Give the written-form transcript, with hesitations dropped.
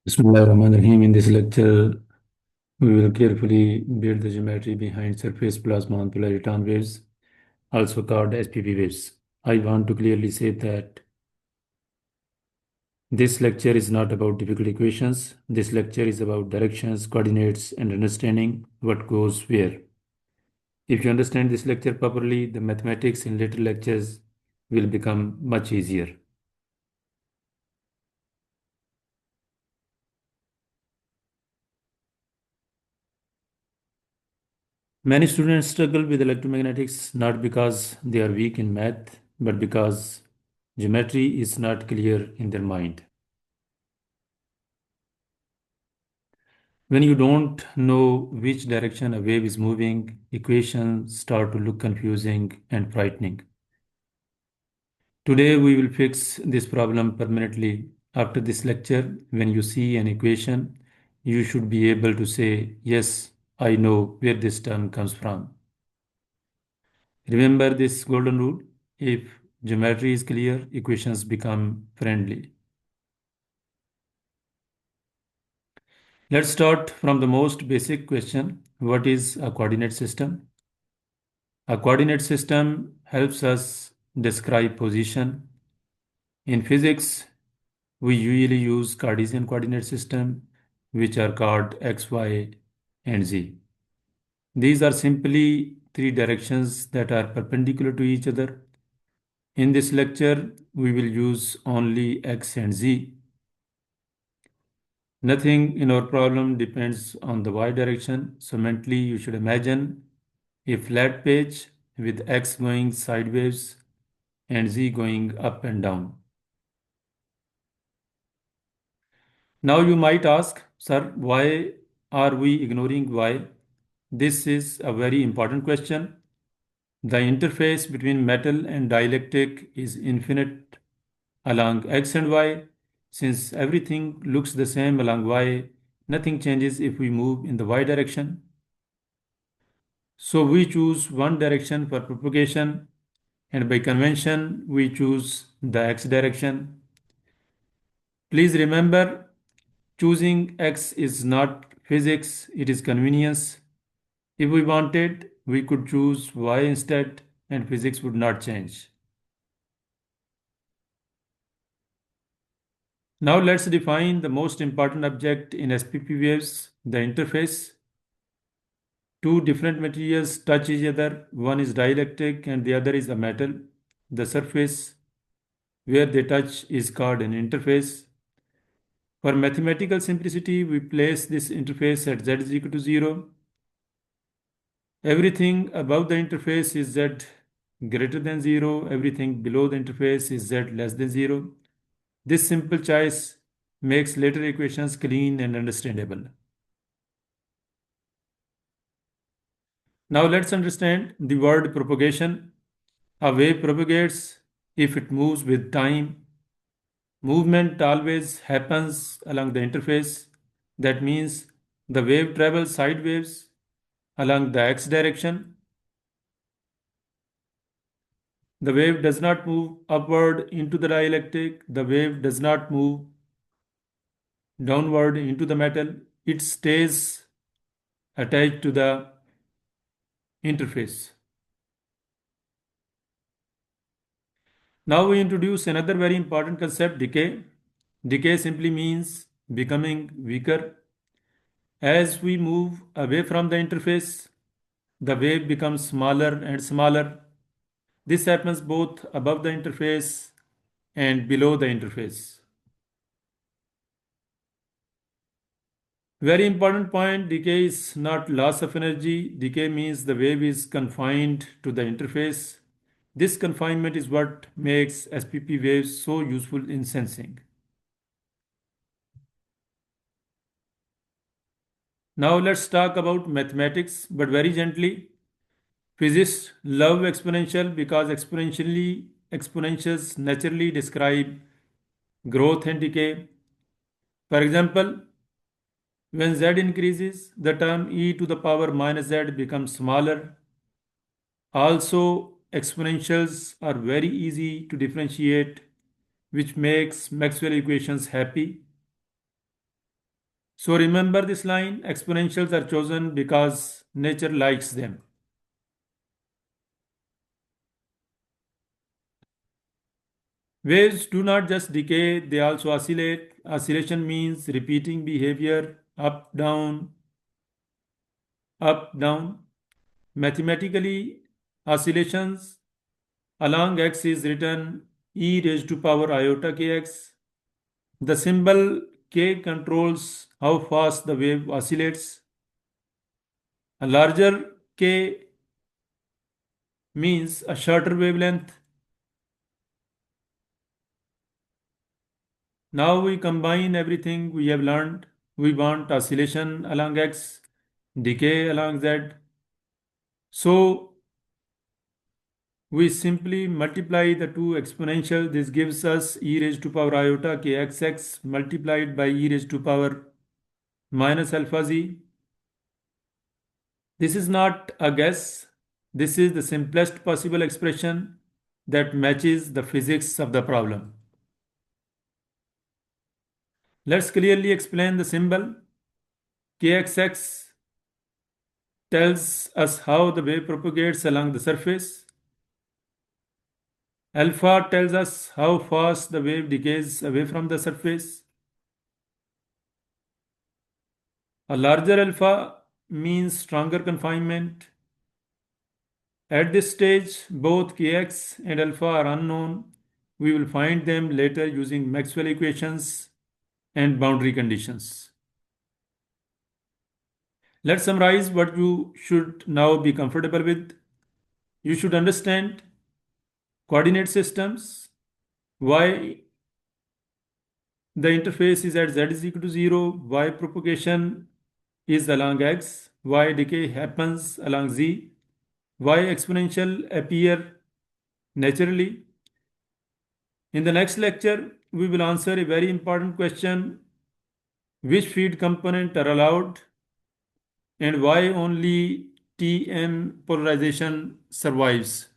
Bismillahirrahmanirrahim. In this lecture, we will carefully build the geometry behind surface plasmon-Polariton waves, also called SPP waves. I want to clearly say that this lecture is not about difficult equations. This lecture is about directions, coordinates, and understanding what goes where. If you understand this lecture properly, the mathematics in later lectures will become much easier. Many students struggle with electromagnetics not because they are weak in math, but because geometry is not clear in their mind. When you don't know which direction a wave is moving, equations start to look confusing and frightening. Today, we will fix this problem permanently. After this lecture, when you see an equation, you should be able to say, yes, I know where this term comes from. Remember this golden rule: if geometry is clear, equations become friendly. Let's start from the most basic question: what is a coordinate system? A coordinate system helps us describe position. In physics, we usually use Cartesian coordinate system, which are called x, y, and z. These are simply three directions that are perpendicular to each other. In this lecture, we will use only x and z. Nothing in our problem depends on the y direction, so mentally you should imagine a flat page with x going sideways and z going up and down. Now you might ask, sir, why are we ignoring y? This is a very important question. The interface between metal and dielectric is infinite along x and y. Since everything looks the same along y, nothing changes if we move in the y direction. So we choose one direction for propagation, and by convention we choose the x direction. Please remember, choosing x is not physics, it is convenience. If we wanted, we could choose y instead and physics would not change. Now let's define the most important object in SPP waves, the interface. Two different materials touch each other. One is dielectric and the other is a metal. The surface where they touch is called an interface. For mathematical simplicity, we place this interface at z is equal to 0. Everything above the interface is z greater than 0. Everything below the interface is z less than 0. This simple choice makes later equations clean and understandable. Now let's understand the word propagation. A wave propagates if it moves with time. Movement always happens along the interface. That means the wave travels sideways along the x direction. The wave does not move upward into the dielectric. The wave does not move downward into the metal. It stays attached to the interface. Now we introduce another very important concept: decay. Decay simply means becoming weaker. As we move away from the interface, the wave becomes smaller and smaller. This happens both above the interface and below the interface. Very important point: decay is not loss of energy. Decay means the wave is confined to the interface. This confinement is what makes SPP waves so useful in sensing. Now let's talk about mathematics, but very gently. Physicists love exponential because exponentials naturally describe growth and decay. For example, when z increases, the term e to the power minus z becomes smaller. Also, exponentials are very easy to differentiate, which makes Maxwell equations happy. So remember this line, exponentials are chosen because nature likes them. Waves do not just decay, they also oscillate. Oscillation means repeating behavior up, down, up, down. Mathematically, oscillations along x is written e raised to power iota kx. The symbol k controls how fast the wave oscillates. A larger k means a shorter wavelength. Now we combine everything we have learned. We want oscillation along x, decay along z. So we simply multiply the two exponential. This gives us e raised to power iota kxx multiplied by e raised to power minus alpha z. This is not a guess. This is the simplest possible expression that matches the physics of the problem. Let's clearly explain the symbol. Kxx tells us how the wave propagates along the surface. Alpha tells us how fast the wave decays away from the surface. A larger alpha means stronger confinement. At this stage, both kx and alpha are unknown. We will find them later using Maxwell equations and boundary conditions. Let's summarize what you should now be comfortable with. You should understand coordinate systems, why the interface is at z is equal to 0, why propagation is along x, why decay happens along z, why exponential appear naturally. In the next lecture, we will answer a very important question: which feed component are allowed and why only TM polarization survives.